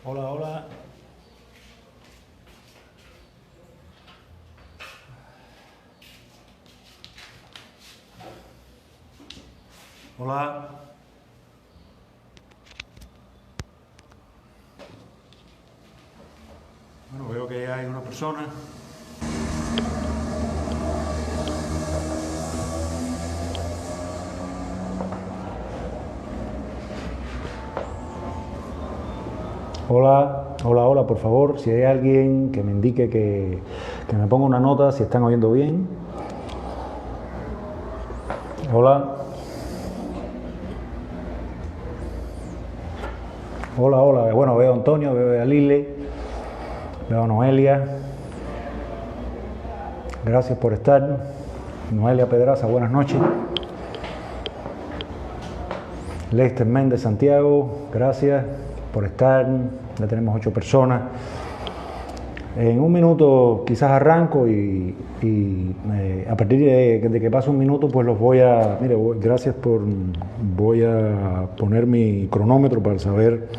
Hola, hola. Hola. Bueno, veo que hay una persona. Hola, hola, hola, por favor, si hay alguien que me indique que me ponga una nota, si están oyendo bien. Hola. Hola, hola. Bueno, veo a Antonio, veo a Lile, veo a Noelia. Gracias por estar. Noelia Pedraza, buenas noches. Lester Méndez Santiago, gracias por estar. Ya tenemos 8 personas. En un minuto quizás arranco y a partir de que pase un minuto pues los voy a... Mire, gracias por... Voy a poner mi cronómetro para saber...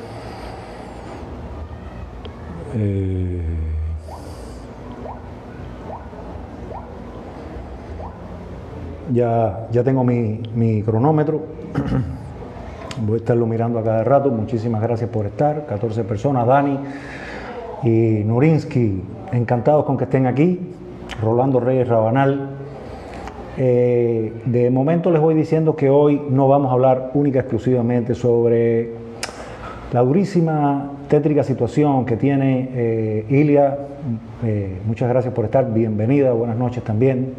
Ya tengo mi cronómetro. Voy a estarlo mirando a cada rato. Muchísimas gracias por estar. 14 personas. Dani y Nurinsky, encantados con que estén aquí. Rolando Reyes Rabanal. De momento les voy diciendo que hoy no vamos a hablar única y exclusivamente sobre la durísima, tétrica situación que tiene Ilia. Muchas gracias por estar, bienvenida, buenas noches también,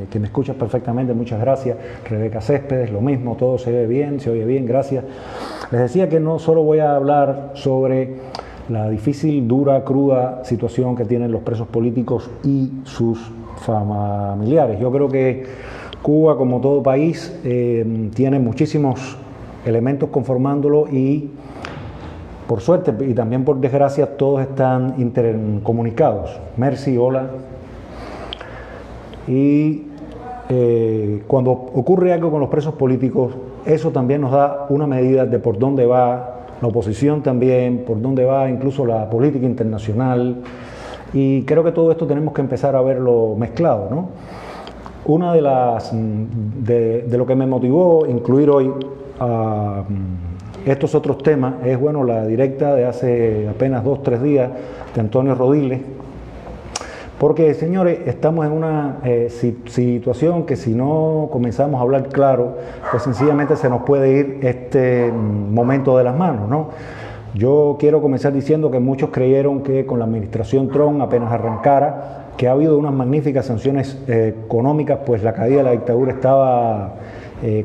que me escuchas perfectamente, muchas gracias. Rebeca Céspedes, lo mismo, todo se ve bien, se oye bien, gracias. Les decía que no solo voy a hablar sobre la difícil, dura, cruda situación que tienen los presos políticos y sus familiares. Yo creo que Cuba, como todo país, tiene muchísimos elementos conformándolo y, por suerte y también por desgracia, todos están intercomunicados. Mercy, hola. Y cuando ocurre algo con los presos políticos, eso también nos da una medida de por dónde va la oposición también, por dónde va incluso la política internacional. Y creo que todo esto tenemos que empezar a verlo mezclado, ¿no? Una de las de lo que me motivó incluir hoy estos otros temas es, bueno, la directa de hace apenas 2-3 días de Antonio Rodiles, porque, señores, estamos en una situación que si no comenzamos a hablar claro, pues sencillamente se nos puede ir este momento de las manos, ¿no? Yo quiero comenzar diciendo que muchos creyeron que con la administración Trump, apenas arrancara, que ha habido unas magníficas sanciones económicas, pues la caída de la dictadura estaba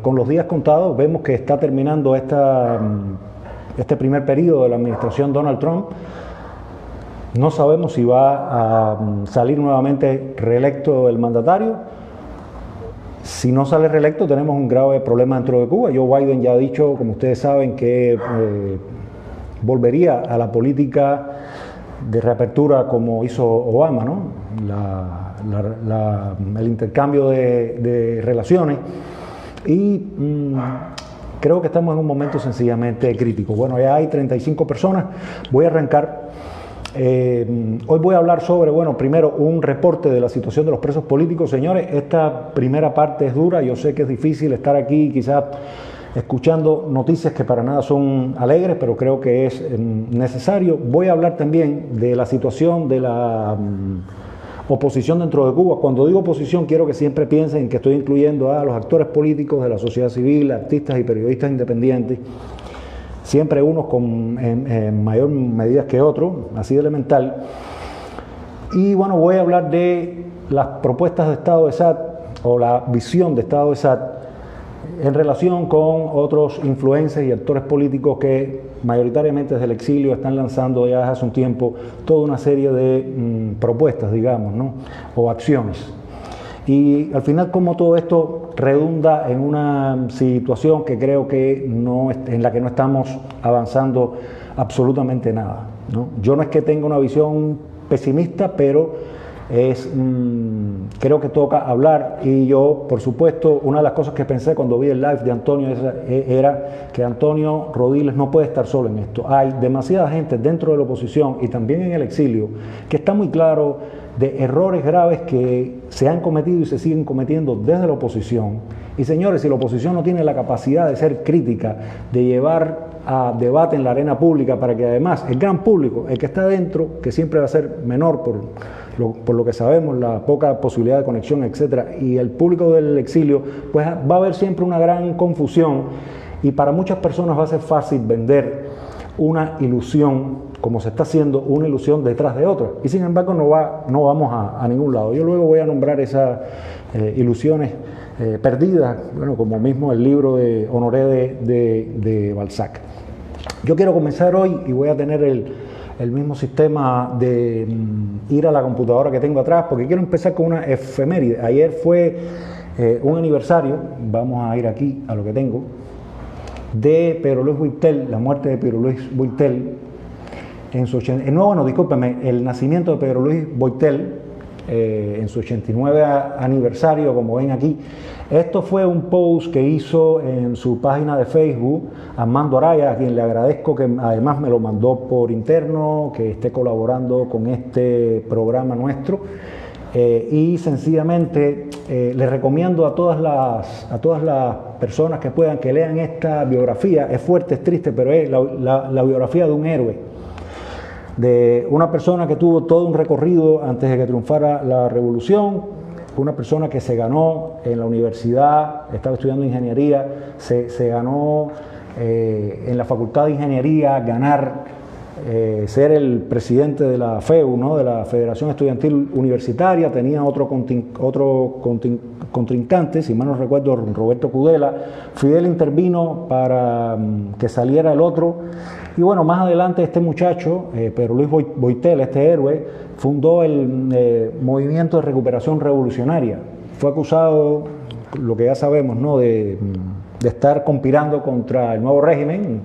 con los días contados. Vemos que está terminando este primer periodo de la administración Donald Trump. No sabemos si va a salir nuevamente reelecto el mandatario. Si no sale reelecto, tenemos un grave problema dentro de Cuba. Joe Biden ya ha dicho, como ustedes saben, que volvería a la política de reapertura como hizo Obama, ¿no? El intercambio de relaciones. Y creo que estamos en un momento sencillamente crítico. Bueno, ya hay 35 personas. Voy a arrancar. Hoy voy a hablar sobre, bueno, primero un reporte de la situación de los presos políticos. Señores, esta primera parte es dura. Yo sé que es difícil estar aquí quizás escuchando noticias que para nada son alegres, pero creo que es necesario. Voy a hablar también de la situación de la oposición dentro de Cuba. Cuando digo oposición, quiero que siempre piensen que estoy incluyendo a los actores políticos de la sociedad civil, artistas y periodistas independientes, siempre unos en mayor medida que otros, así de elemental. Y bueno, voy a hablar de las propuestas de Estado de SAT o la visión de Estado de SAT en relación con otros influencers y actores políticos que mayoritariamente desde el exilio están lanzando ya hace un tiempo toda una serie de propuestas, digamos, ¿no? O acciones. Y al final, como todo esto redunda en una situación que creo que en la que no estamos avanzando absolutamente nada, ¿no? Yo no es que tenga una visión pesimista, pero creo que toca hablar. Y yo, por supuesto, una de las cosas que pensé cuando vi el live de Antonio era que Antonio Rodiles no puede estar solo en esto. Hay demasiada gente dentro de la oposición y también en el exilio que está muy claro de errores graves que se han cometido y se siguen cometiendo desde la oposición. Y señores, si la oposición no tiene la capacidad de ser crítica, de llevar a debate en la arena pública para que además el gran público, el que está dentro, que siempre va a ser menor por lo que sabemos, la poca posibilidad de conexión, etcétera, y el público del exilio, pues va a haber siempre una gran confusión y para muchas personas va a ser fácil vender una ilusión, como se está haciendo, una ilusión detrás de otra. Y sin embargo no vamos a ningún lado. Yo luego voy a nombrar esas ilusiones perdidas, bueno, como mismo el libro de Honoré de Balzac. Yo quiero comenzar hoy y voy a tener el mismo sistema de ir a la computadora que tengo atrás, porque quiero empezar con una efeméride. Ayer fue un aniversario, vamos a ir aquí a lo que tengo, de Pedro Luis Boitel, la muerte de Pedro Luis Boitel, el nacimiento de Pedro Luis Boitel en su 89 aniversario, como ven aquí. Esto fue un post que hizo en su página de Facebook Armando Araya, a quien le agradezco que además me lo mandó por interno, que esté colaborando con este programa nuestro. Y sencillamente les recomiendo a todas las personas que puedan que lean esta biografía. Es fuerte, es triste, pero es la biografía de un héroe, de una persona que tuvo todo un recorrido antes de que triunfara la revolución, una persona que se ganó en la universidad, estaba estudiando ingeniería, se ganó en la facultad de ingeniería, ser el presidente de la FEU, ¿no?, de la Federación Estudiantil Universitaria. Tenía otro contrincante, si mal no recuerdo, Roberto Cudela. Fidel intervino para que saliera el otro. Y bueno, más adelante este muchacho, Pedro Luis Boitel, este héroe, fundó el Movimiento de Recuperación Revolucionaria. Fue acusado, lo que ya sabemos, ¿no?, de estar conspirando contra el nuevo régimen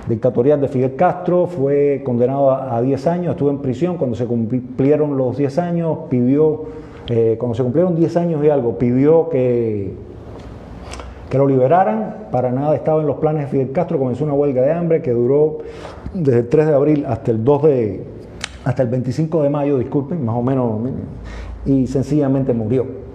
dictatorial de Fidel Castro. Fue condenado a 10 años, estuvo en prisión. Cuando se cumplieron los 10 años, cuando se cumplieron 10 años y algo, pidió que lo liberaran. Para nada estaba en los planes de Fidel Castro. Comenzó una huelga de hambre que duró desde el 3 de abril hasta el 25 de mayo, disculpen, más o menos, y sencillamente murió.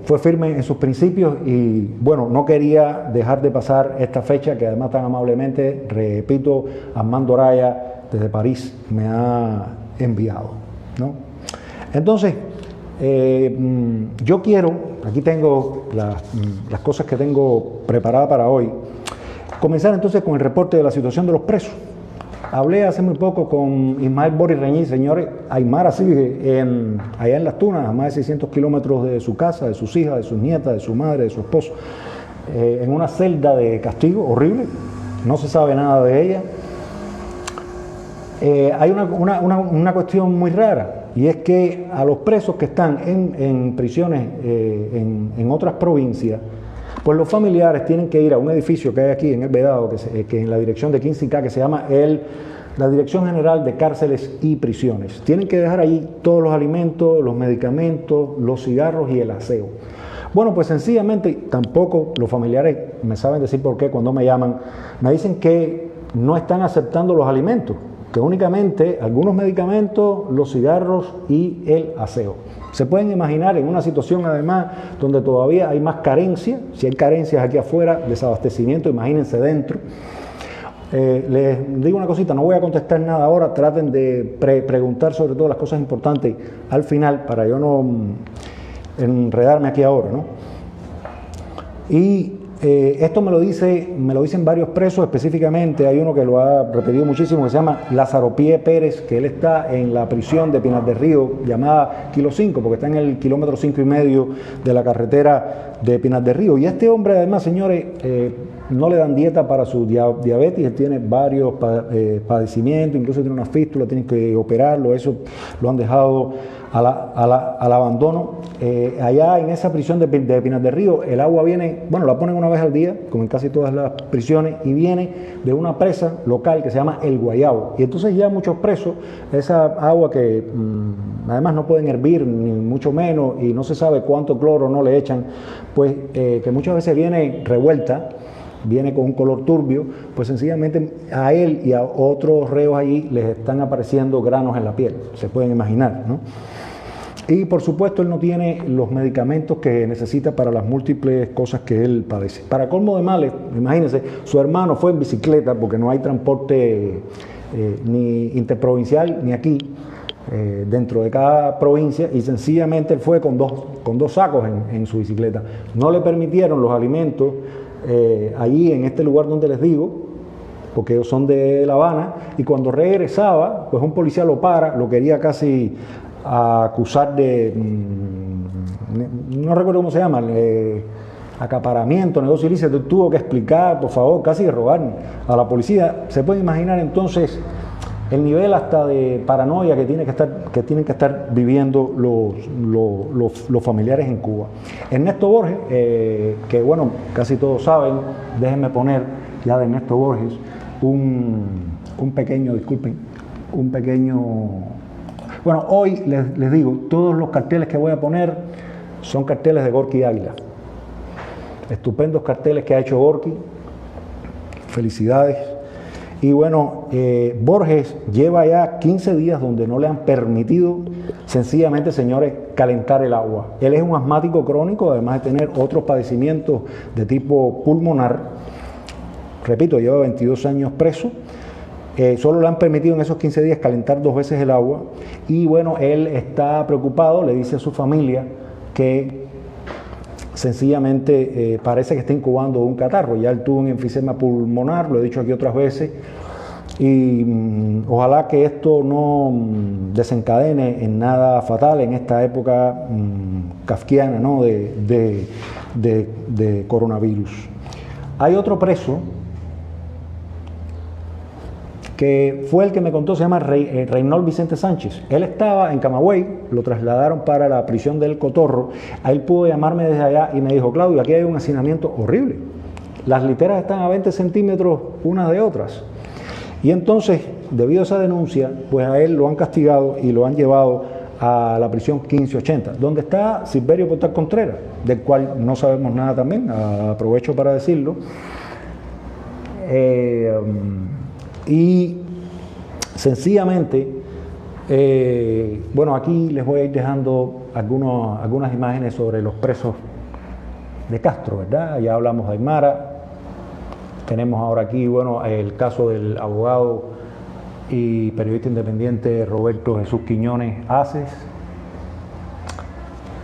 Fue firme en sus principios y bueno, no quería dejar de pasar esta fecha que además tan amablemente, repito, Armando Araya desde París me ha enviado, ¿no? Entonces, yo quiero, aquí tengo las cosas que tengo preparadas para hoy, comenzar entonces con el reporte de la situación de los presos. Hablé hace muy poco con Ismael Boris Reñí. Señores, Aymara sigue allá en Las Tunas, a más de 600 kilómetros de su casa, de sus hijas, de sus nietas, de su madre, de su esposo, en una celda de castigo horrible. No se sabe nada de ella. Hay una cuestión muy rara, y es que a los presos que están en prisiones en otras provincias, pues los familiares tienen que ir a un edificio que hay aquí en El Vedado, que en la dirección de 15K, que se llama la Dirección General de Cárceles y Prisiones. Tienen que dejar allí todos los alimentos, los medicamentos, los cigarros y el aseo. Bueno, pues sencillamente tampoco los familiares me saben decir por qué. Cuando me llaman, me dicen que no están aceptando los alimentos, que únicamente algunos medicamentos, los cigarros y el aseo. Se pueden imaginar en una situación además donde todavía hay más carencia. Si hay carencias aquí afuera, desabastecimiento, imagínense dentro. Les digo una cosita, no voy a contestar nada ahora, traten de preguntar sobre todo las cosas importantes al final para yo no enredarme aquí ahora, ¿no? Y esto me lo dicen varios presos específicamente. Hay uno que lo ha repetido muchísimo, que se llama Lázaro Pie Pérez, que él está en la prisión de Pinar del Río, llamada Kilo 5, porque está en el kilómetro 5,5 de la carretera de Pinar del Río. Y este hombre además, señores, no le dan dieta para su diabetes, él tiene varios padecimientos, incluso tiene una fístula, tienen que operarlo, eso lo han dejado al abandono. Allá en esa prisión de Pinar del Río, el agua viene, bueno, la ponen una vez al día, como en casi todas las prisiones, y viene de una presa local que se llama El Guayabo. Y entonces ya muchos presos, esa agua que además no pueden hervir, ni mucho menos, y no se sabe cuánto cloro no le echan, pues que muchas veces viene revuelta, viene con un color turbio, pues sencillamente a él y a otros reos allí les están apareciendo granos en la piel, se pueden imaginar, ¿no? Y por supuesto él no tiene los medicamentos que necesita para las múltiples cosas que él padece. Para colmo de males, imagínense, su hermano fue en bicicleta porque no hay transporte ni interprovincial ni aquí, dentro de cada provincia, y sencillamente él fue con dos sacos en su bicicleta. No le permitieron los alimentos allí en este lugar donde les digo, porque ellos son de La Habana, y cuando regresaba, pues un policía lo para, lo quería casi acusar de, no recuerdo cómo se llama, acaparamiento, negocio ilícito, tuvo que explicar, por favor, casi de rogar a la policía. Se puede imaginar entonces el nivel hasta de paranoia que tienen que estar viviendo los familiares en Cuba. Ernesto Borges, que bueno, casi todos saben, déjenme poner ya de Ernesto Borges un pequeño, disculpen, bueno, hoy les digo, todos los carteles que voy a poner son carteles de Gorky Águila. Estupendos carteles que ha hecho Gorky, felicidades. Y bueno, Borges lleva ya 15 días donde no le han permitido, sencillamente, señores, calentar el agua. Él es un asmático crónico, además de tener otros padecimientos de tipo pulmonar. Repito, lleva 22 años preso. Solo le han permitido en esos 15 días calentar 2 veces el agua. Y bueno, él está preocupado, le dice a su familia que sencillamente parece que está incubando un catarro. Ya él tuvo un enfisema pulmonar, lo he dicho aquí otras veces, y ojalá que esto no desencadene en nada fatal en esta época kafkiana, ¿no? de coronavirus. Hay otro preso que fue el que me contó, se llama Reynold Vicente Sánchez. Él estaba en Camagüey, lo trasladaron para la prisión del Cotorro. A él pudo llamarme desde allá y me dijo: Claudio, aquí hay un hacinamiento horrible. Las literas están a 20 centímetros unas de otras. Y entonces, debido a esa denuncia, pues a él lo han castigado y lo han llevado a la prisión 1580, donde está Silverio Portal Contreras, del cual no sabemos nada también, aprovecho para decirlo. Y sencillamente, bueno, aquí les voy a ir dejando algunas imágenes sobre los presos de Castro, ¿verdad? Ya hablamos de Aymara. Tenemos ahora aquí, bueno, el caso del abogado y periodista independiente Roberto Jesús Quiñones Aces.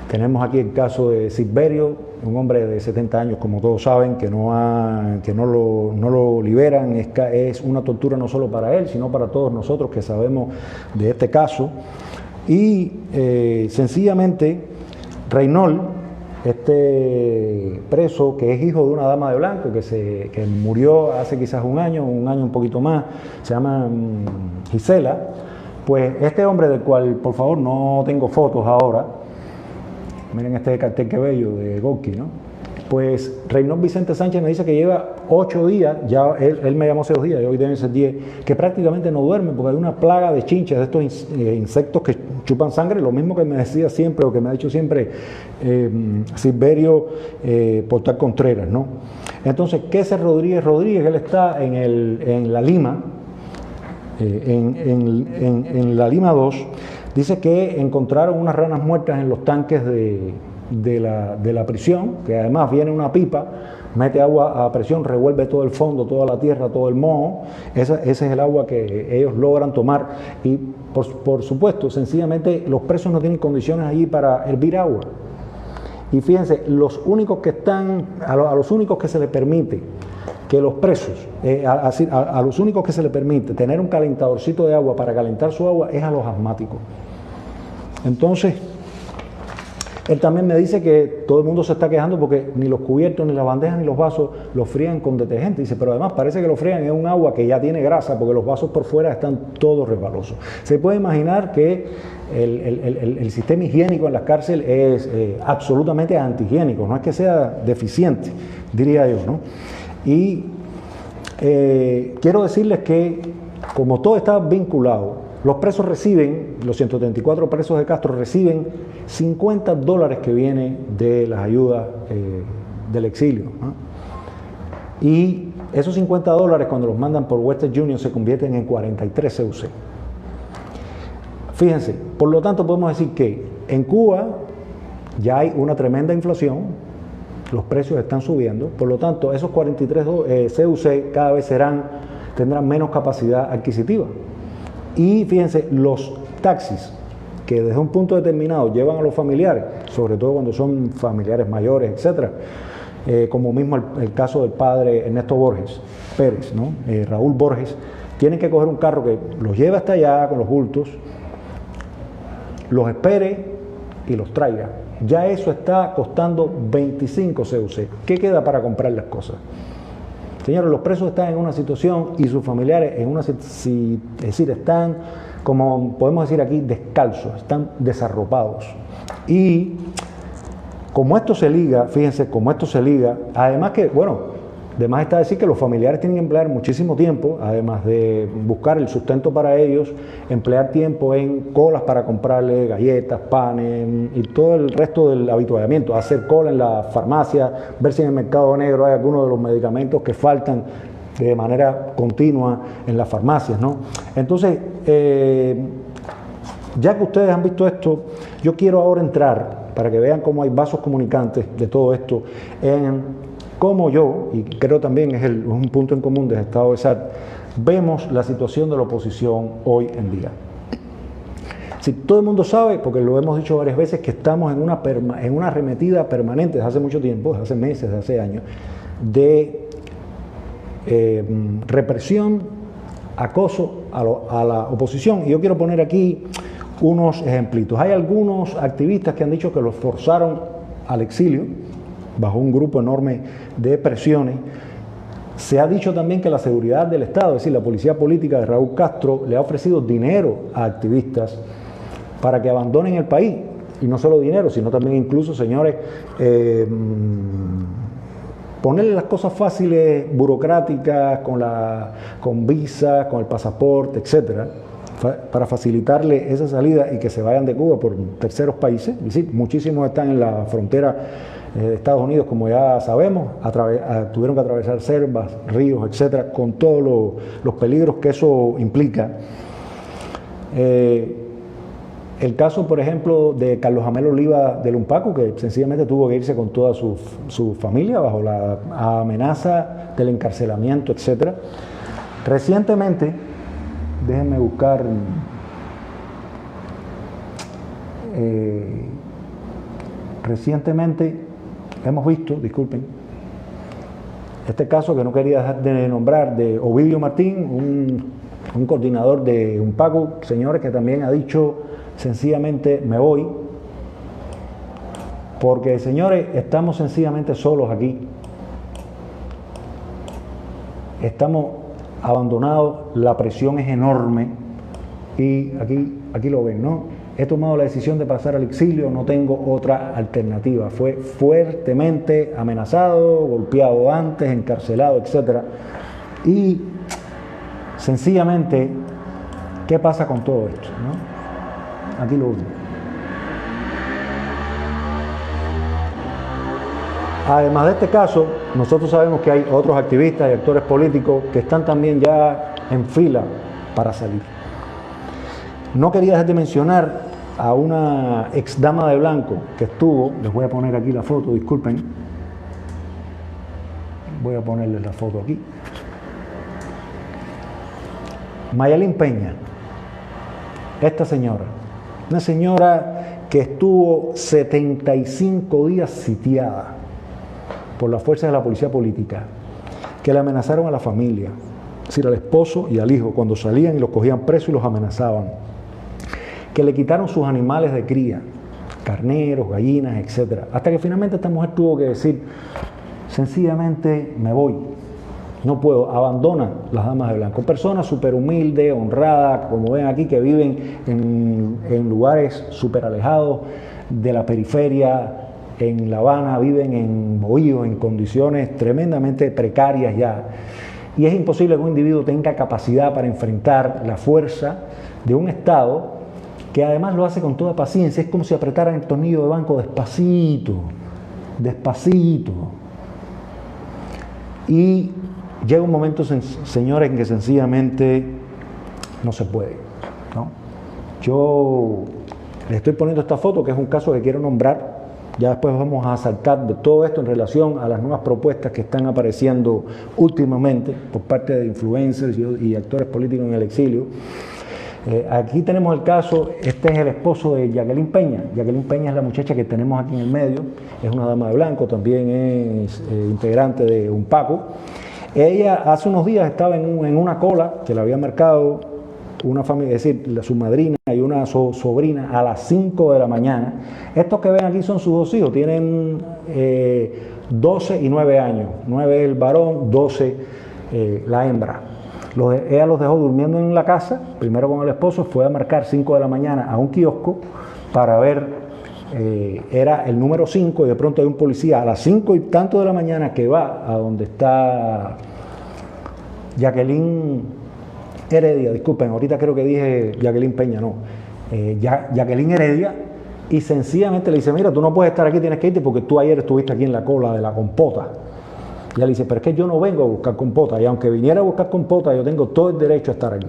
Tenemos aquí el caso de Silverio, un hombre de 70 años, como todos saben, que no lo liberan. Es una tortura no solo para él, sino para todos nosotros que sabemos de este caso. Y sencillamente, Reynold, este preso que es hijo de una dama de blanco, que murió hace quizás un año un poquito más, se llama Gisela, pues este hombre, del cual por favor no tengo fotos ahora, miren este cartel que bello de Gorky, ¿no? Pues Reynold Vicente Sánchez me dice que lleva 8 días, ya él me llamó hace 2 días, y hoy deben ser 10, que prácticamente no duerme porque hay una plaga de chinches, de estos insectos que chupan sangre, lo mismo que me decía siempre, o que me ha dicho siempre Silverio Portal Contreras, ¿no? Entonces, Kessel Rodríguez, él está en la Lima, en la Lima 2, dice que encontraron unas ranas muertas en los tanques de la prisión, que además viene una pipa, mete agua a presión, revuelve todo el fondo, toda la tierra, todo el moho. Ese es el agua que ellos logran tomar. Y por supuesto, sencillamente los presos no tienen condiciones allí para hervir agua. Y fíjense, a los únicos que se les permite que los presos, a los únicos que se les permite tener un calentadorcito de agua para calentar su agua es a los asmáticos. Entonces, Él también me dice que todo el mundo se está quejando porque ni los cubiertos, ni las bandejas, ni los vasos los frían con detergente. Dice, pero además parece que lo frían en un agua que ya tiene grasa porque los vasos por fuera están todos resbalosos. Se puede imaginar que el sistema higiénico en las cárceles es absolutamente antihigiénico, no es que sea deficiente, diría yo, ¿no? Y quiero decirles que como todo está vinculado, los presos reciben, los 134 presos de Castro reciben $50 que vienen de las ayudas del exilio, ¿no? Y esos $50 cuando los mandan por Western Union se convierten en 43 CUC. Fíjense, por lo tanto podemos decir que en Cuba ya hay una tremenda inflación, los precios están subiendo, por lo tanto esos 43 CUC cada vez tendrán menos capacidad adquisitiva. Y fíjense, los taxis que desde un punto determinado llevan a los familiares, sobre todo cuando son familiares mayores, etcétera, como mismo el caso del padre Ernesto Borges Pérez, ¿no? Raúl Borges, tienen que coger un carro que los lleve hasta allá con los bultos, los espere y los traiga. Ya eso está costando 25 CUC. ¿Qué queda para comprar las cosas? Señores, los presos están en una situación y sus familiares en una situación, es decir, están, como podemos decir aquí, descalzos, están desarropados. Y como esto se liga, fíjense, como esto se liga, además que, bueno, además está decir que los familiares tienen que emplear muchísimo tiempo, además de buscar el sustento para ellos, emplear tiempo en colas para comprarle galletas, panes y todo el resto del habituallamiento, hacer cola en la farmacia, ver si en el mercado negro hay algunos de los medicamentos que faltan de manera continua en las farmacias, ¿no? Entonces, ya que ustedes han visto esto, yo quiero ahora entrar, para que vean cómo hay vasos comunicantes de todo esto, en cómo yo, y creo también es un punto en común del Estado de SAT, vemos la situación de la oposición hoy en día. Si todo el mundo sabe, porque lo hemos dicho varias veces, que estamos en una arremetida permanente desde hace mucho tiempo, desde hace meses, desde hace años, de represión, acoso a la oposición. Y yo quiero poner aquí unos ejemplitos. Hay algunos activistas que han dicho que los forzaron al exilio bajo un grupo enorme de presiones. Se ha dicho también que la seguridad del Estado, es decir, la policía política de Raúl Castro, le ha ofrecido dinero a activistas para que abandonen el país. Y no solo dinero, sino también incluso, señores, ponerle las cosas fáciles, burocráticas, con visa, con el pasaporte, etcétera, para facilitarle esa salida y que se vayan de Cuba por terceros países. Y sí, muchísimos están en la frontera de Estados Unidos, como ya sabemos, tuvieron que atravesar selvas, ríos, etcétera, con todos los peligros que eso implica. El caso, por ejemplo, de Carlos Amel Oliva de Lumpaco, que sencillamente tuvo que irse con toda su familia bajo la amenaza del encarcelamiento, etcétera. Recientemente, déjenme buscar, recientemente hemos visto, disculpen, este caso que no quería dejar de nombrar, de Ovidio Martín, un coordinador de Lumpaco, señores, que también ha dicho sencillamente me voy, porque señores, estamos sencillamente solos aquí, estamos abandonados, la presión es enorme y aquí lo ven, ¿no? He tomado la decisión de pasar al exilio, no tengo otra alternativa. Fue fuertemente amenazado, golpeado antes, encarcelado, etc. Y sencillamente, ¿qué pasa con todo esto, no? Aquí lo último. Además de este caso, nosotros sabemos que hay otros activistas y actores políticos que están también ya en fila para salir. No quería dejar de mencionar a una ex dama de blanco que estuvo, les voy a poner aquí la foto, disculpen, voy a ponerles la foto aquí. Mayalín Peña, esta señora, una señora que estuvo 75 días sitiada por las fuerzas de la policía política, que le amenazaron a la familia, es decir, al esposo y al hijo, cuando salían y los cogían presos y los amenazaban, que le quitaron sus animales de cría, carneros, gallinas, etc. Hasta que finalmente esta mujer tuvo que decir, sencillamente me voy, no puedo, abandona las damas de blanco. Personas súper humildes, honradas, como ven aquí, que viven en lugares súper alejados de la periferia, en La Habana, viven en bohíos, en condiciones tremendamente precarias ya. Y es imposible que un individuo tenga capacidad para enfrentar la fuerza de un Estado que además lo hace con toda paciencia. Es como si apretaran el tornillo de banco despacito, despacito. Y llega un momento, señores, en que sencillamente no se puede, ¿no? Yo les estoy poniendo esta foto, que es un caso que quiero nombrar. Ya después vamos a saltar de todo esto en relación a las nuevas propuestas que están apareciendo últimamente por parte de influencers y actores políticos en el exilio. Aquí tenemos el caso, este es el esposo de Jacqueline Peña. Jacqueline Peña es la muchacha que tenemos aquí en el medio, es una dama de blanco, también es integrante de UNPACO. Ella hace unos días estaba en una cola que le había marcado una familia, es decir, su madrina y una sobrina a las 5 de la mañana. Estos que ven aquí son sus dos hijos, tienen 12 y 9 años, 9 el varón, 12 la hembra. Ella los dejó durmiendo en la casa, primero con el esposo, fue a marcar 5 de la mañana a un kiosco para ver, era el número 5 y de pronto hay un policía a las 5 y tanto de la mañana que va a donde está Jacqueline Heredia, disculpen, ahorita creo que dije Jacqueline Peña, no, Jacqueline Heredia, y sencillamente le dice, mira, tú no puedes estar aquí, tienes que irte porque tú ayer estuviste aquí en la cola de la compota. Y ella le dice, pero es que yo no vengo a buscar compota, y aunque viniera a buscar compota, yo tengo todo el derecho a estar aquí.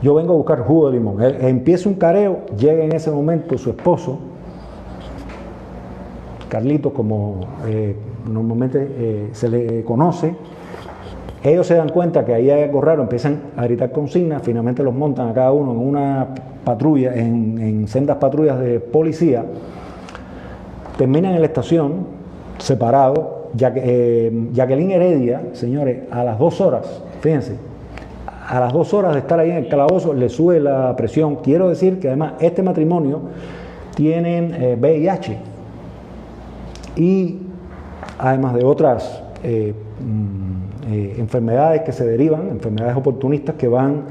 Yo vengo a buscar jugo de limón. Empieza un careo, llega en ese momento su esposo, Carlitos, como normalmente se le conoce. Ellos se dan cuenta que ahí hay algo raro, empiezan a gritar consignas, finalmente los montan a cada uno en una patrulla, en sendas patrullas de policía, terminan en la estación, separados. Jacqueline Heredia, señores, a las 2 horas, fíjense, a las 2 horas de estar ahí en el calabozo, le sube la presión. Quiero decir que además este matrimonio tienen VIH y además de otras enfermedades que se derivan, enfermedades oportunistas que van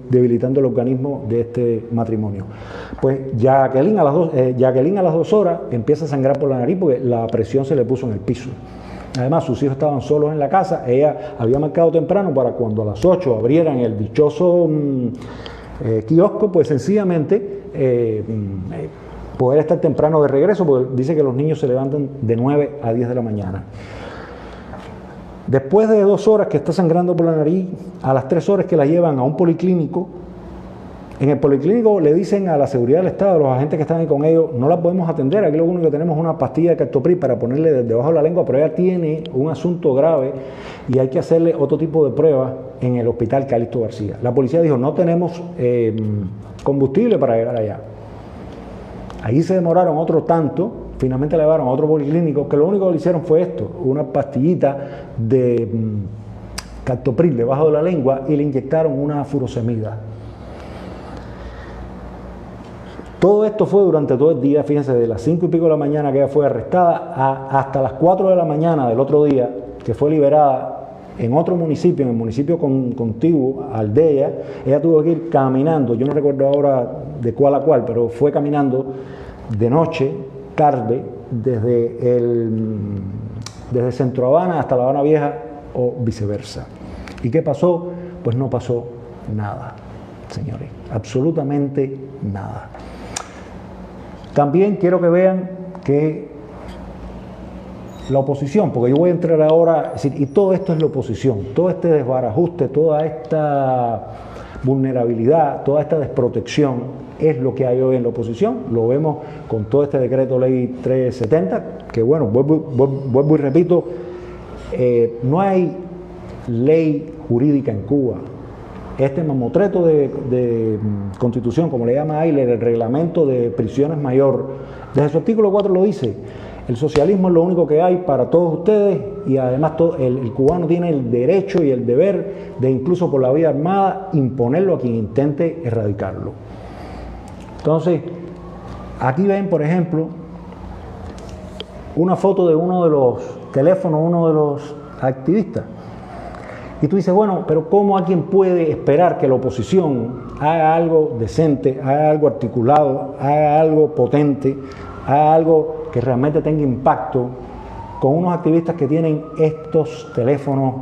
debilitando el organismo de este matrimonio. Pues Jacqueline a las 2 horas empieza a sangrar por la nariz porque la presión se le puso en el piso. Además, sus hijos estaban solos en la casa, ella había marcado temprano para cuando a las 8 abrieran el dichoso kiosco, pues sencillamente poder estar temprano de regreso, porque dice que los niños se levantan de 9 a 10 de la mañana. Después de 2 horas que está sangrando por la nariz, a las 3 horas que la llevan a un policlínico, en el policlínico le dicen a la seguridad del Estado, a los agentes que están ahí con ellos, no la podemos atender, aquí lo único que tenemos es una pastilla de captopril para ponerle debajo de la lengua, pero ella tiene un asunto grave y hay que hacerle otro tipo de pruebas en el hospital Calixto García. La policía dijo, no tenemos combustible para llegar allá. Ahí se demoraron otro tanto, finalmente la llevaron a otro policlínico, que lo único que le hicieron fue esto, una pastillita de captopril debajo de la lengua y le inyectaron una furosemida. Todo esto fue durante todo el día, fíjense, de las 5 y pico de la mañana que ella fue arrestada hasta las 4 de la mañana del otro día, que fue liberada en otro municipio, en el municipio contiguo al de ella. Ella tuvo que ir caminando, yo no recuerdo ahora de cuál a cuál, pero fue caminando de noche, tarde, desde Centro Habana hasta La Habana Vieja o viceversa. ¿Y qué pasó? Pues no pasó nada, señores, absolutamente nada. También quiero que vean que la oposición, porque yo voy a entrar ahora, es decir, y todo esto es la oposición, todo este desbarajuste, toda esta vulnerabilidad, toda esta desprotección es lo que hay hoy en la oposición. Lo vemos con todo este decreto ley 370, que bueno, vuelvo y repito, no hay ley jurídica en Cuba. Este mamotreto de constitución, como le llama Ayler, el reglamento de prisiones mayor, desde su artículo 4 lo dice, el socialismo es lo único que hay para todos ustedes y además el cubano tiene el derecho y el deber de incluso por la vía armada imponerlo a quien intente erradicarlo. Entonces, aquí ven, por ejemplo, una foto de uno de los teléfonos, uno de los activistas. Y tú dices, bueno, pero ¿cómo alguien puede esperar que la oposición haga algo decente, haga algo articulado, haga algo potente, haga algo que realmente tenga impacto con unos activistas que tienen estos teléfonos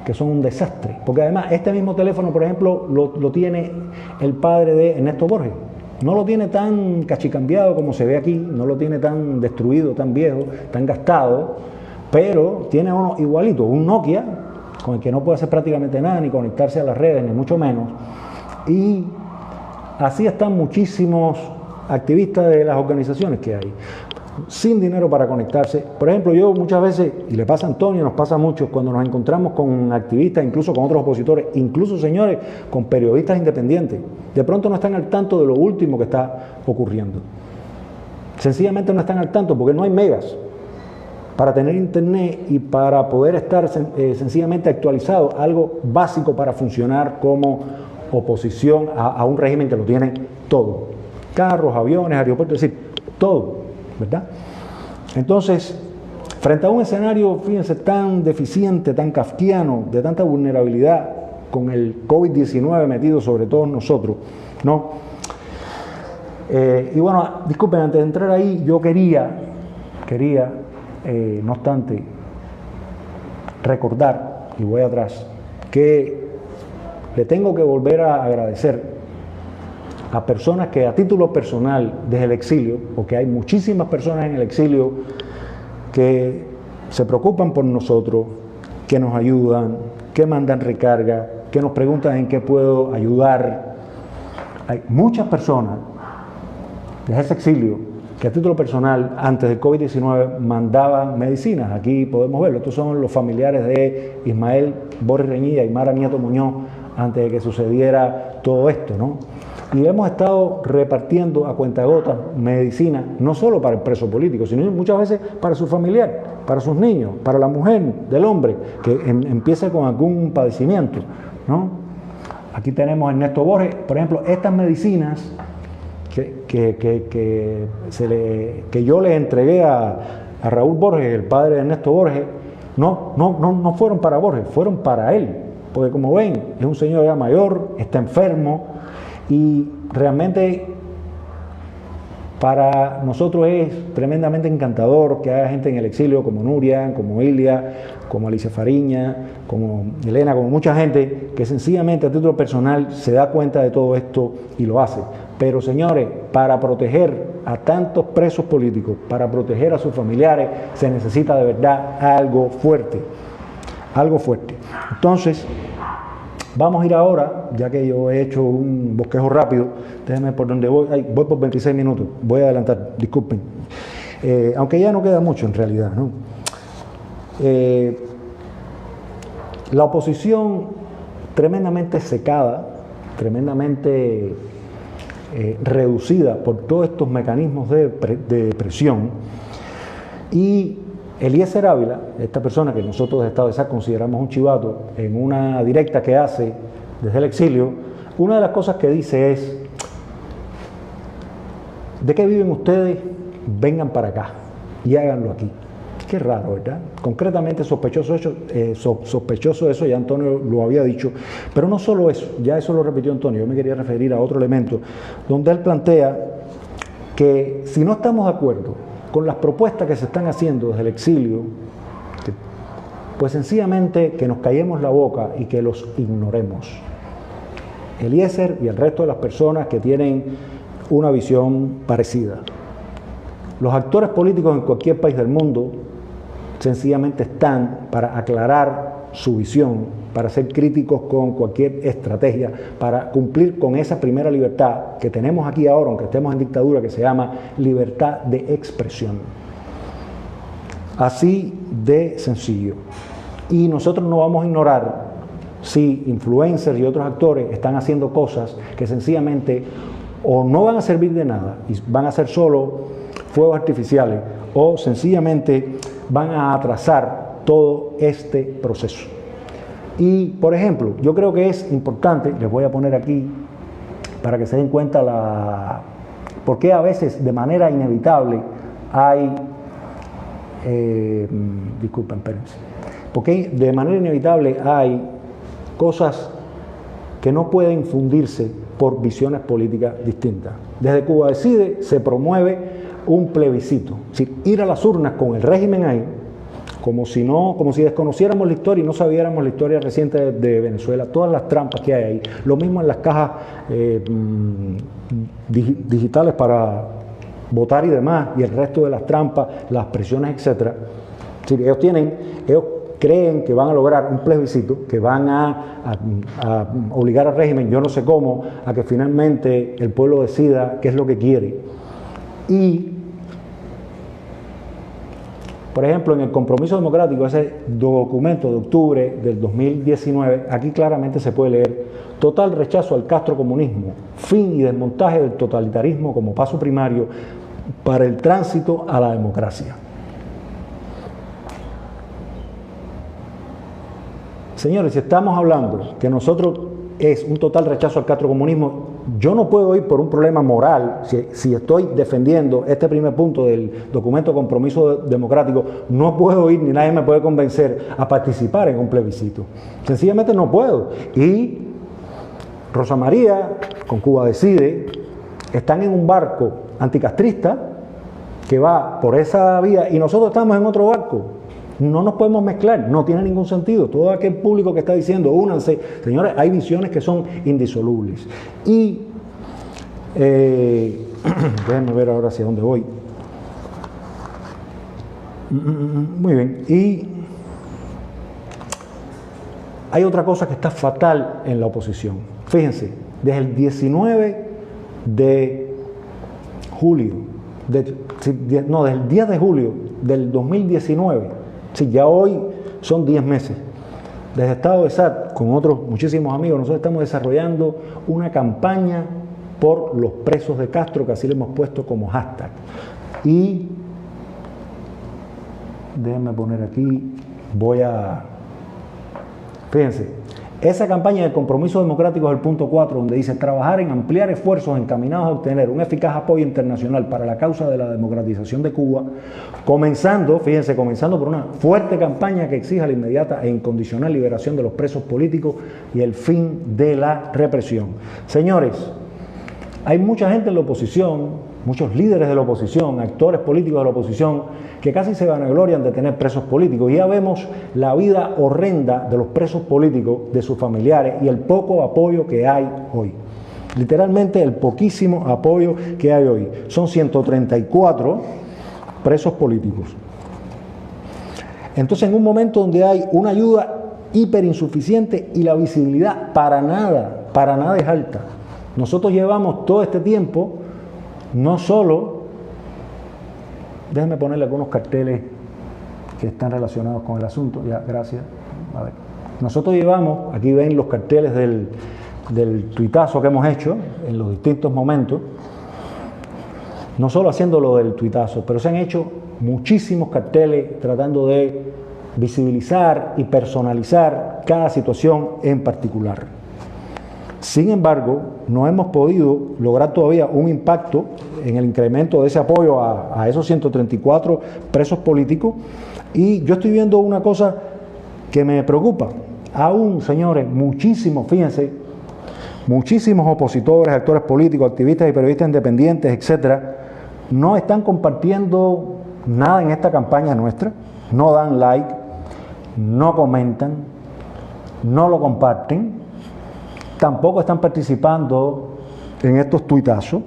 que son un desastre? Porque además este mismo teléfono, por ejemplo, lo tiene el padre de Ernesto Borges. No lo tiene tan cachicambiado como se ve aquí, no lo tiene tan destruido, tan viejo, tan gastado, pero tiene uno igualito, un Nokia, con el que no puede hacer prácticamente nada, ni conectarse a las redes, ni mucho menos. Y así están muchísimos activistas de las organizaciones que hay, sin dinero para conectarse. Por ejemplo, yo muchas veces, y le pasa a Antonio, nos pasa mucho, cuando nos encontramos con activistas, incluso con otros opositores, incluso, señores, con periodistas independientes, de pronto no están al tanto de lo último que está ocurriendo. Sencillamente no están al tanto porque no hay megas para tener internet y para poder estar sencillamente actualizado, algo básico para funcionar como oposición a un régimen que lo tiene todo. Carros, aviones, aeropuertos, es decir, todo, ¿verdad? Entonces, frente a un escenario, fíjense, tan deficiente, tan kafkiano, de tanta vulnerabilidad, con el COVID-19 metido sobre todos nosotros, ¿no? Y bueno, disculpen, antes de entrar ahí, yo quería, no obstante, recordar, y voy atrás, que le tengo que volver a agradecer a personas que a título personal desde el exilio, porque hay muchísimas personas en el exilio que se preocupan por nosotros, que nos ayudan, que mandan recarga, que nos preguntan en qué puedo ayudar. Hay muchas personas desde ese exilio que a título personal, antes del COVID-19, mandaban medicinas. Aquí podemos verlo. Estos son los familiares de Ismael Borges Reñilla y Mara Nieto Muñoz, antes de que sucediera todo esto, ¿no? Y hemos estado repartiendo a cuentagotas medicina, no solo para el preso político, sino muchas veces para su familiar, para sus niños, para la mujer del hombre, que empieza con algún padecimiento, ¿no? Aquí tenemos a Ernesto Borges, por ejemplo, estas medicinas que yo le entregué a Raúl Borges, el padre de Ernesto Borges, no fueron para Borges, fueron para él, porque como ven, es un señor ya mayor, está enfermo, y realmente para nosotros es tremendamente encantador que haya gente en el exilio como Nuria, como Ilia, como Alicia Fariña, como Elena, como mucha gente que sencillamente a título personal se da cuenta de todo esto y lo hace. Pero señores, para proteger a tantos presos políticos, para proteger a sus familiares, se necesita de verdad algo fuerte, algo fuerte. Entonces, vamos a ir ahora, ya que yo he hecho un bosquejo rápido, déjenme por donde voy, voy por 26 minutos, voy a adelantar, disculpen, aunque ya no queda mucho en realidad, ¿no? La oposición tremendamente secada, tremendamente reducida por todos estos mecanismos de presión, y Eliezer Ávila, esta persona que nosotros de Estado de Sá consideramos un chivato, en una directa que hace desde el exilio, una de las cosas que dice es: ¿de qué viven ustedes? Vengan para acá y háganlo aquí. Qué raro, ¿verdad? Concretamente sospechoso eso, ya Antonio lo había dicho, pero no solo eso, ya eso lo repitió Antonio, yo me quería referir a otro elemento, donde él plantea que si no estamos de acuerdo con las propuestas que se están haciendo desde el exilio, pues sencillamente que nos callemos la boca y que los ignoremos. Eliezer y el resto de las personas que tienen una visión parecida. Los actores políticos en cualquier país del mundo sencillamente están para aclarar su visión, para ser críticos con cualquier estrategia, para cumplir con esa primera libertad que tenemos aquí ahora, aunque estemos en dictadura, que se llama libertad de expresión. Así de sencillo. Y nosotros no vamos a ignorar si influencers y otros actores están haciendo cosas que sencillamente o no van a servir de nada y van a ser solo fuegos artificiales, o sencillamente van a atrasar todo este proceso. Y, por ejemplo, yo creo que es importante, les voy a poner aquí para que se den cuenta por qué a veces de manera inevitable hay disculpen, espérense, porque de manera inevitable hay cosas que no pueden fundirse por visiones políticas distintas. Desde Cuba Decide se promueve un plebiscito, es decir, ir a las urnas con el régimen ahí, como si desconociéramos la historia y no sabiéramos la historia reciente de Venezuela, todas las trampas que hay ahí, lo mismo en las cajas digitales para votar y demás, y el resto de las trampas, las presiones, etcétera. Es decir, ellos creen que van a lograr un plebiscito, que van a obligar al régimen, yo no sé cómo, a que finalmente el pueblo decida qué es lo que quiere. Y, por ejemplo, en el Compromiso Democrático, ese documento de octubre del 2019, aquí claramente se puede leer: total rechazo al castrocomunismo, fin y desmontaje del totalitarismo como paso primario para el tránsito a la democracia. Señores, si estamos hablando que nosotros es un total rechazo al castrocomunismo, yo no puedo ir por un problema moral, si estoy defendiendo este primer punto del documento de Compromiso Democrático, no puedo ir, ni nadie me puede convencer a participar en un plebiscito. Sencillamente no puedo. Y Rosa María, con Cuba Decide, están en un barco anticastrista que va por esa vía y nosotros estamos en otro barco. No nos podemos mezclar, no tiene ningún sentido. Todo aquel público que está diciendo, únanse, señores, hay visiones que son indisolubles. Y déjenme ver ahora hacia dónde voy. Muy bien. Y hay otra cosa que está fatal en la oposición. Fíjense, desde el 19 de julio, desde el 10 de julio del 2019, sí, ya hoy son 10 meses. Desde Estado de SAT, con otros muchísimos amigos, nosotros estamos desarrollando una campaña por los presos de Castro, que así le hemos puesto como hashtag. Y déjenme poner aquí, fíjense, esa campaña de Compromiso Democrático es el punto 4, donde dice: trabajar en ampliar esfuerzos encaminados a obtener un eficaz apoyo internacional para la causa de la democratización de Cuba, comenzando por una fuerte campaña que exija la inmediata e incondicional liberación de los presos políticos y el fin de la represión. Señores, hay mucha gente en la oposición, muchos líderes de la oposición, actores políticos de la oposición, que casi se vanaglorian de tener presos políticos. Y ya vemos la vida horrenda de los presos políticos, de sus familiares, y el poco apoyo que hay hoy. Literalmente el poquísimo apoyo que hay hoy. Son 134 presos políticos. Entonces, en un momento donde hay una ayuda hiper insuficiente y la visibilidad para nada es alta. Nosotros llevamos todo este tiempo, no solo, déjenme ponerle algunos carteles que están relacionados con el asunto, ya, gracias. A ver. Nosotros llevamos, aquí ven los carteles del tuitazo que hemos hecho en los distintos momentos, no solo haciendo lo del tuitazo, pero se han hecho muchísimos carteles tratando de visibilizar y personalizar cada situación en particular. Sin embargo, no hemos podido lograr todavía un impacto en el incremento de ese apoyo a esos 134 presos políticos, y yo estoy viendo una cosa que me preocupa. Aún, señores, fíjense, muchísimos opositores, actores políticos, activistas y periodistas independientes, etcétera, no están compartiendo nada en esta campaña nuestra, no dan like, no comentan, no lo comparten, tampoco están participando en estos tuitazos,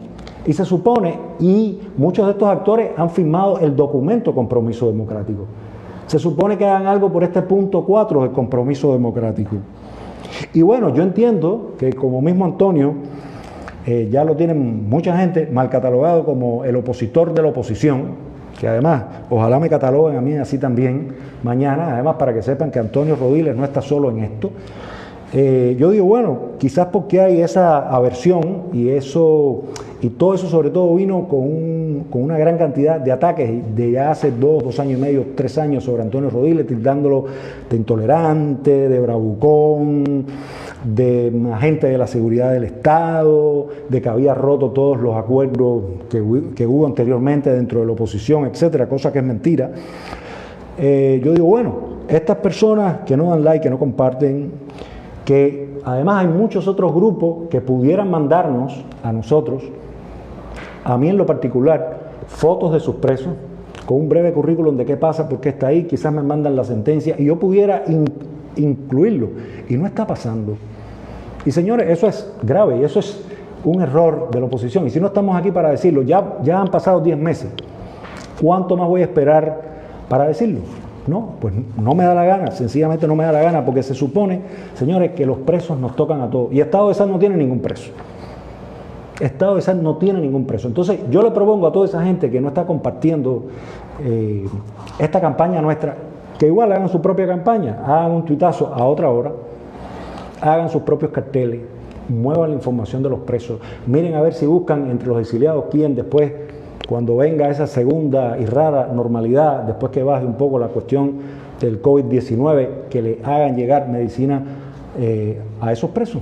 y se supone, y muchos de estos actores han firmado el documento Compromiso Democrático, se supone que hagan algo por este punto 4 del Compromiso Democrático. Y bueno, yo entiendo que, como mismo Antonio, ya lo tienen mucha gente mal catalogado como el opositor de la oposición, que además, ojalá me cataloguen a mí así también mañana, además para que sepan que Antonio Rodiles no está solo en esto. Yo digo, bueno, quizás porque hay esa aversión y todo eso sobre todo vino con una gran cantidad de ataques de ya hace 2 años y medio, 3 años sobre Antonio Rodiles, tildándolo de intolerante, de bravucón, de agente de la seguridad del Estado, de que había roto todos los acuerdos que hubo anteriormente dentro de la oposición, etcétera, cosa que es mentira. yo digo, bueno, estas personas que no dan like, que no comparten, que además hay muchos otros grupos que pudieran mandarnos a nosotros, a mí en lo particular, fotos de sus presos, con un breve currículum de qué pasa, por qué está ahí, quizás me mandan la sentencia y yo pudiera incluirlo, y no está pasando. Y señores, eso es grave y eso es un error de la oposición. Y si no estamos aquí para decirlo, ya han pasado 10 meses, ¿cuánto más voy a esperar para decirlo? No, pues no me da la gana, sencillamente no me da la gana, porque se supone, señores, que los presos nos tocan a todos. Y Estado de Sal no tiene ningún preso. Estado de Sal no tiene ningún preso. Entonces yo le propongo a toda esa gente que no está compartiendo esta campaña nuestra, que igual hagan su propia campaña, hagan un tuitazo a otra hora, hagan sus propios carteles, muevan la información de los presos, miren a ver si buscan entre los exiliados quién después, cuando venga esa segunda y rara normalidad, después que baje un poco la cuestión del COVID-19, que le hagan llegar medicina a esos presos,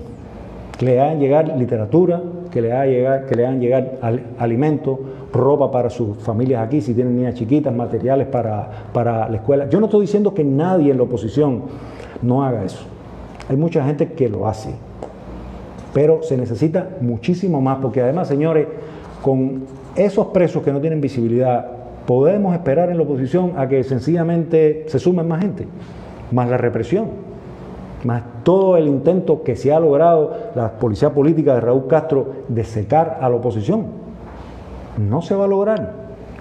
que le hagan llegar literatura, que le hagan llegar alimentos, ropa para sus familias aquí, si tienen niñas chiquitas, materiales para la escuela. Yo no estoy diciendo que nadie en la oposición no haga eso. Hay mucha gente que lo hace, pero se necesita muchísimo más, porque además, señores, con esos presos que no tienen visibilidad, podemos esperar en la oposición a que sencillamente se sumen más gente, más la represión, más todo el intento que se ha logrado la policía política de Raúl Castro de secar a la oposición. No se va a lograr,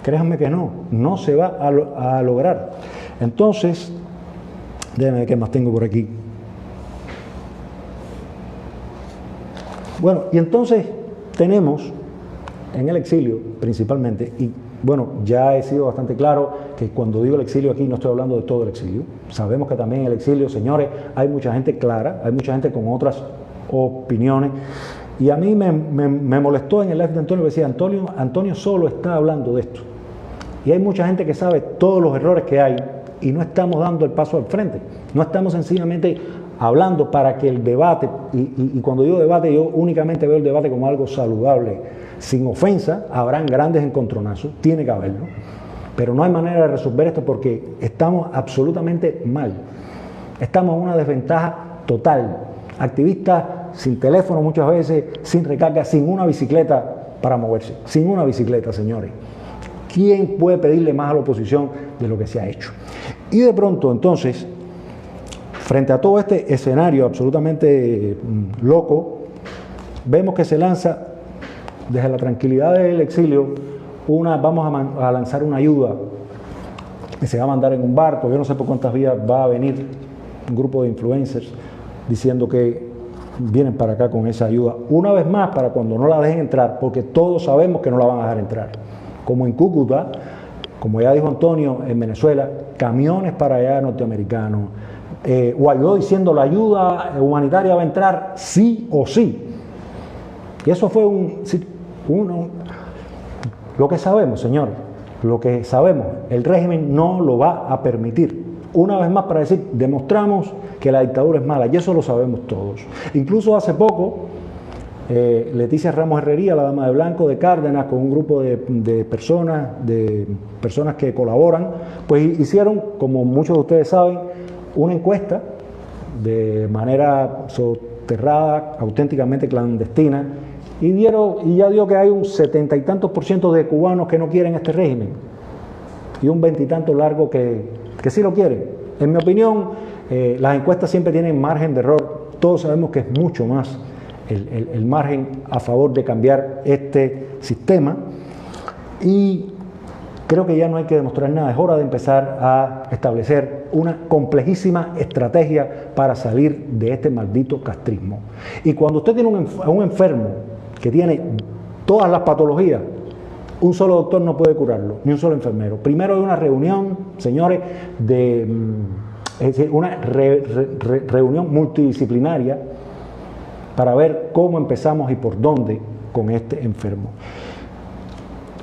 créanme que no se va a lograr. Entonces, déjenme ver qué más tengo por aquí. Bueno, y entonces tenemos en el exilio principalmente, y bueno, ya he sido bastante claro que cuando digo el exilio aquí no estoy hablando de todo el exilio. Sabemos que también en el exilio, señores, hay mucha gente clara, hay mucha gente con otras opiniones. Y a mí me molestó en el live de Antonio, que decía, Antonio solo está hablando de esto. Y hay mucha gente que sabe todos los errores que hay y no estamos dando el paso al frente. No estamos sencillamente hablando para que el debate, y cuando digo debate, yo únicamente veo el debate como algo saludable, sin ofensa. Habrán grandes encontronazos, tiene que haberlo, pero no hay manera de resolver esto porque estamos absolutamente mal. Estamos en una desventaja total. Activistas sin teléfono muchas veces, sin recarga, sin una bicicleta para moverse, sin una bicicleta, señores. ¿Quién puede pedirle más a la oposición de lo que se ha hecho? Y de pronto, entonces, frente a todo este escenario absolutamente loco, vemos que se lanza desde la tranquilidad del exilio, vamos a lanzar una ayuda que se va a mandar en un barco. Yo no sé por cuántas vías va a venir un grupo de influencers diciendo que vienen para acá con esa ayuda. Una vez más, para cuando no la dejen entrar, porque todos sabemos que no la van a dejar entrar. Como en Cúcuta, como ya dijo Antonio, en Venezuela, camiones para allá norteamericanos. Guaidó diciendo la ayuda humanitaria va a entrar sí o sí. Y eso fue lo que sabemos, señor, lo que sabemos, el régimen no lo va a permitir. Una vez más para decir, demostramos que la dictadura es mala, y eso lo sabemos todos. Incluso hace poco, Leticia Ramos Herrería, la dama de blanco de Cárdenas, con un grupo de personas que colaboran, pues hicieron, como muchos de ustedes saben, una encuesta de manera soterrada, auténticamente clandestina, y ya dio que hay un 70 y tantos % de cubanos que no quieren este régimen, y un 20 y tanto largo que sí lo quieren. En mi opinión, las encuestas siempre tienen margen de error. Todos sabemos que es mucho más el margen a favor de cambiar este sistema, y creo que ya no hay que demostrar nada. Es hora de empezar a establecer una complejísima estrategia para salir de este maldito castrismo. Y cuando usted tiene un enfermo que tiene todas las patologías, un solo doctor no puede curarlo, ni un solo enfermero. Primero hay una reunión, señores, es decir, una reunión multidisciplinaria para ver cómo empezamos y por dónde con este enfermo.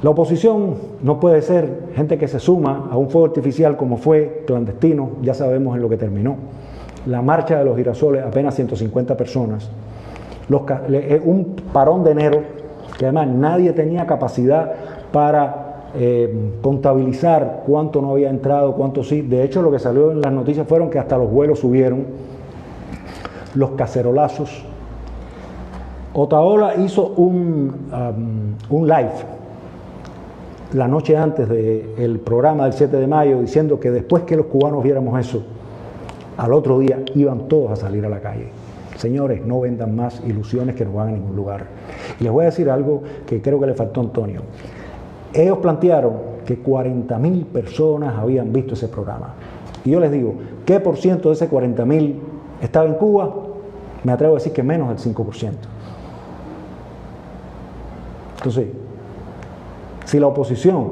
La oposición no puede ser gente que se suma a un fuego artificial como fue clandestino, ya sabemos en lo que terminó. La marcha de los girasoles, apenas 150 personas. Un parón de enero, que además nadie tenía capacidad para contabilizar cuánto no había entrado, cuánto sí. De hecho, lo que salió en las noticias fueron que hasta los vuelos subieron, los cacerolazos. Otaola hizo un live la noche antes del programa del 7 de mayo diciendo que después que los cubanos viéramos eso, al otro día iban todos a salir a la calle. Señores, no vendan más ilusiones que no van a ningún lugar. Y les voy a decir algo que creo que le faltó a Antonio. Ellos plantearon que 40.000 personas habían visto ese programa. Y yo les digo, ¿qué por ciento de ese 40.000 estaba en Cuba? Me atrevo a decir que menos del 5%. Entonces, si la oposición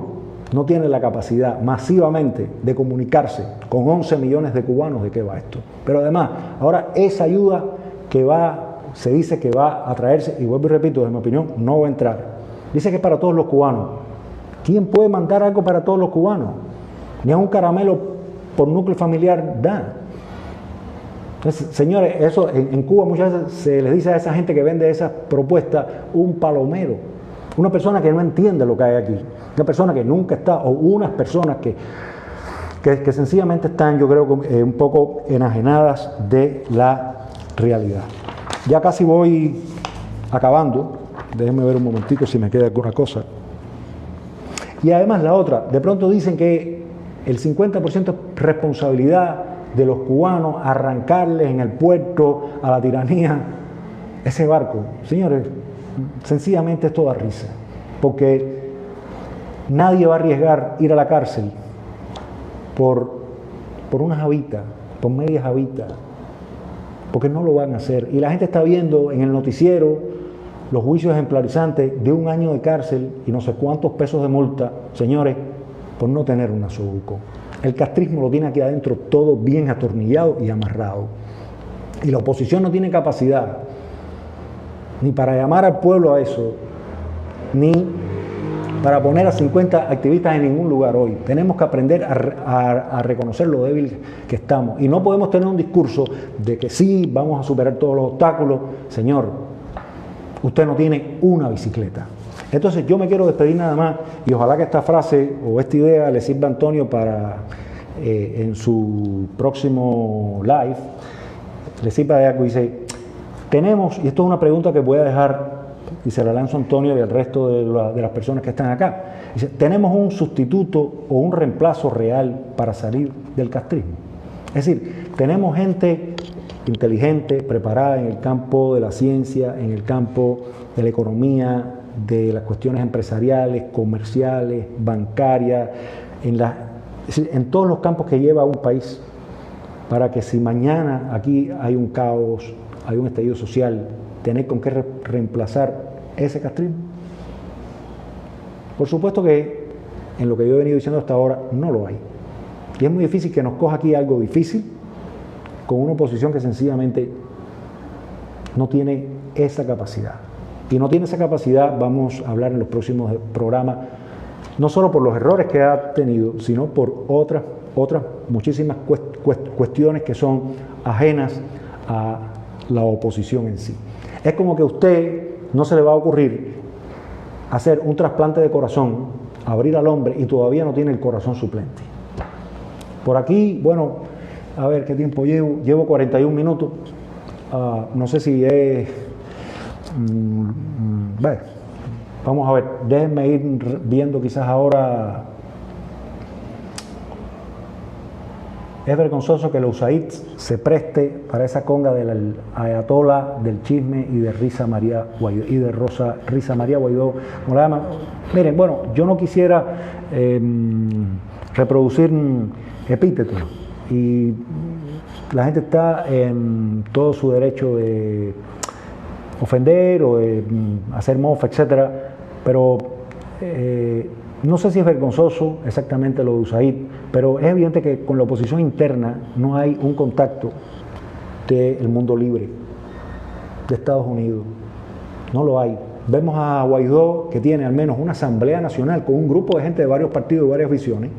no tiene la capacidad masivamente de comunicarse con 11 millones de cubanos, ¿de qué va esto? Pero además, ahora esa ayuda que se dice que va a traerse, y vuelvo y repito, desde mi opinión, no va a entrar. Dice que es para todos los cubanos. ¿Quién puede mandar algo para todos los cubanos? Ni a un caramelo por núcleo familiar da. Entonces, señores, eso en Cuba muchas veces se les dice a esa gente que vende esas propuestas un palomero. Una persona que no entiende lo que hay aquí. Una persona que nunca está, o unas personas que sencillamente están, yo creo, un poco enajenadas de la realidad. Ya casi voy acabando. Déjenme ver un momentico si me queda alguna cosa. Y además la otra, de pronto dicen que el 50% es responsabilidad de los cubanos arrancarles en el puerto a la tiranía ese barco. Señores, sencillamente esto da risa, porque nadie va a arriesgar ir a la cárcel por unas habitas, por medias habitas, porque no lo van a hacer. Y la gente está viendo en el noticiero los juicios ejemplarizantes de 1 año de cárcel y no sé cuántos pesos de multa, señores, por no tener un nasobuco. El castrismo lo tiene aquí adentro todo bien atornillado y amarrado. Y la oposición no tiene capacidad ni para llamar al pueblo a eso, ni para poner a 50 activistas en ningún lugar hoy. Tenemos que aprender a reconocer lo débil que estamos. Y no podemos tener un discurso de que sí, vamos a superar todos los obstáculos. Señor, usted no tiene una bicicleta. Entonces yo me quiero despedir nada más y ojalá que esta frase o esta idea le sirva a Antonio para en su próximo live, le sirva de algo. Dice, tenemos, y esto es una pregunta que voy a dejar y se la lanzo a Antonio y al resto de las personas que están acá. Dice, ¿tenemos un sustituto o un reemplazo real para salir del castrismo? Es decir, tenemos gente inteligente, preparada en el campo de la ciencia, en el campo de la economía, de las cuestiones empresariales, comerciales, bancarias, en todos los campos que lleva un país, para que si mañana aquí hay un caos, hay un estallido social, tener con qué reemplazar ese castrismo. Por supuesto que en lo que yo he venido diciendo hasta ahora no lo hay. Y es muy difícil que nos coja aquí algo difícil con una oposición que sencillamente no tiene esa capacidad. Y no tiene esa capacidad, vamos a hablar en los próximos programas, no solo por los errores que ha tenido, sino por otras muchísimas cuestiones que son ajenas a la oposición en sí. Es como que a usted no se le va a ocurrir hacer un trasplante de corazón, abrir al hombre y todavía no tiene el corazón suplente. Por aquí, bueno, a ver qué tiempo llevo. Llevo 41 minutos. No sé si es... bueno, vamos a ver. Déjenme ir viendo quizás ahora. Es vergonzoso que el USAID se preste para esa conga del ayatola, del chisme y de Risa María Guaidó, y de Risa María Guaidó, como la llaman. Miren, bueno, yo no quisiera reproducir epítetos y la gente está en todo su derecho de ofender o de hacer mofa, etcétera, pero no sé si es vergonzoso exactamente lo de USAID, pero es evidente que con la oposición interna no hay un contacto del mundo libre, de Estados Unidos. No lo hay. Vemos a Guaidó, que tiene al menos una asamblea nacional con un grupo de gente de varios partidos y varias visiones.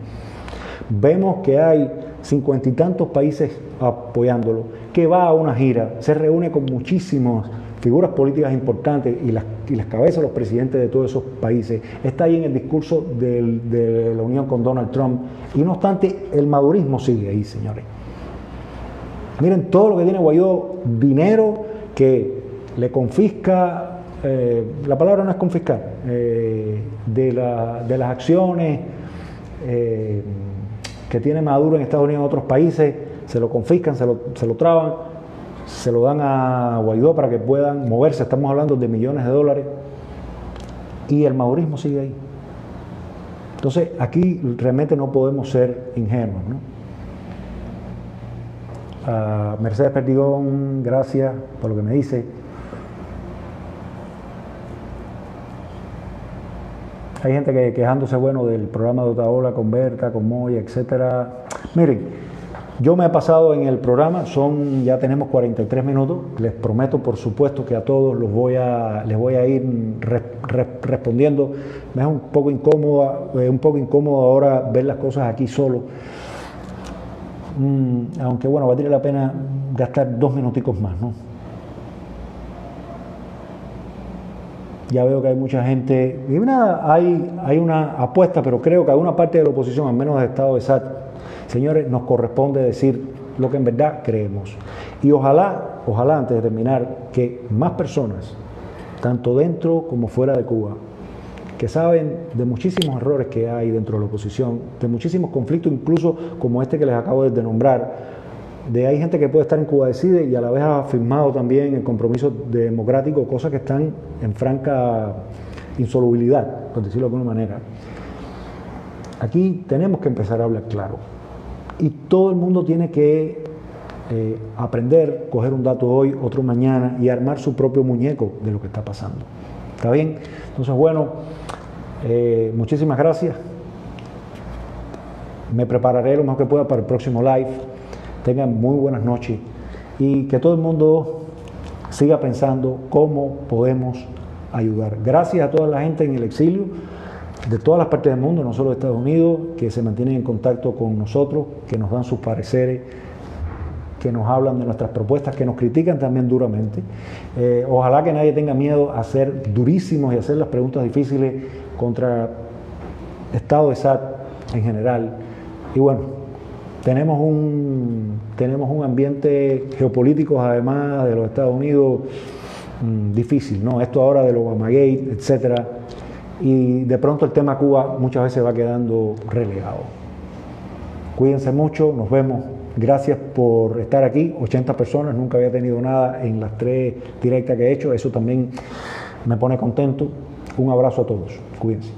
Vemos que hay 50 y tantos países apoyándolo, que va a una gira, se reúne con muchísimos figuras políticas importantes y las cabezas de los presidentes de todos esos países, está ahí en el discurso de la unión con Donald Trump. Y no obstante, el madurismo sigue ahí, señores. Miren todo lo que tiene Guaidó, dinero que le confisca, la palabra no es confiscar, de las acciones que tiene Maduro en Estados Unidos y en otros países, se lo confiscan, se lo traban, se lo dan a Guaidó para que puedan moverse. Estamos hablando de millones de dólares y el madurismo sigue ahí. Entonces aquí realmente no podemos ser ingenuos, ¿no? Mercedes Perdigón, gracias por lo que me dice. Hay gente que quejándose, bueno, del programa de Otaola con Berta, con Moya, etcétera. Miren, yo me he pasado en el programa, ya tenemos 43 minutos. Les prometo, por supuesto, que a todos les voy a ir respondiendo. Me es un poco incómodo ahora ver las cosas aquí solo. Aunque bueno, valdría la pena gastar 2 minuticos más, ¿no? Ya veo que hay mucha gente, y nada, hay una apuesta, pero creo que a una parte de la oposición, al menos del estado de SAT, señores, nos corresponde decir lo que en verdad creemos. Y ojalá, antes de terminar, que más personas, tanto dentro como fuera de Cuba, que saben de muchísimos errores que hay dentro de la oposición, de muchísimos conflictos, incluso como este que les acabo de nombrar, hay gente que puede estar en Cuba Decide y a la vez ha firmado también el compromiso democrático, cosas que están en franca insolubilidad, por decirlo de alguna manera. Aquí tenemos que empezar a hablar claro y todo el mundo tiene que aprender, coger un dato hoy, otro mañana y armar su propio muñeco de lo que está pasando. ¿Está bien? Entonces, bueno, muchísimas gracias. Me prepararé lo mejor que pueda para el próximo live. Tengan muy buenas noches y que todo el mundo siga pensando cómo podemos ayudar. Gracias a toda la gente en el exilio, de todas las partes del mundo, no solo de Estados Unidos, que se mantienen en contacto con nosotros, que nos dan sus pareceres, que nos hablan de nuestras propuestas, que nos critican también duramente. Ojalá que nadie tenga miedo a ser durísimos y hacer las preguntas difíciles contra el estado de SAT en general. Y bueno, tenemos un ambiente geopolítico, además de los Estados Unidos, difícil, ¿no? Esto ahora del Obamagate, etcétera. Y de pronto el tema Cuba muchas veces va quedando relegado. Cuídense mucho, nos vemos. Gracias por estar aquí. 80 personas, nunca había tenido nada en las 3 directas que he hecho. Eso también me pone contento. Un abrazo a todos. Cuídense.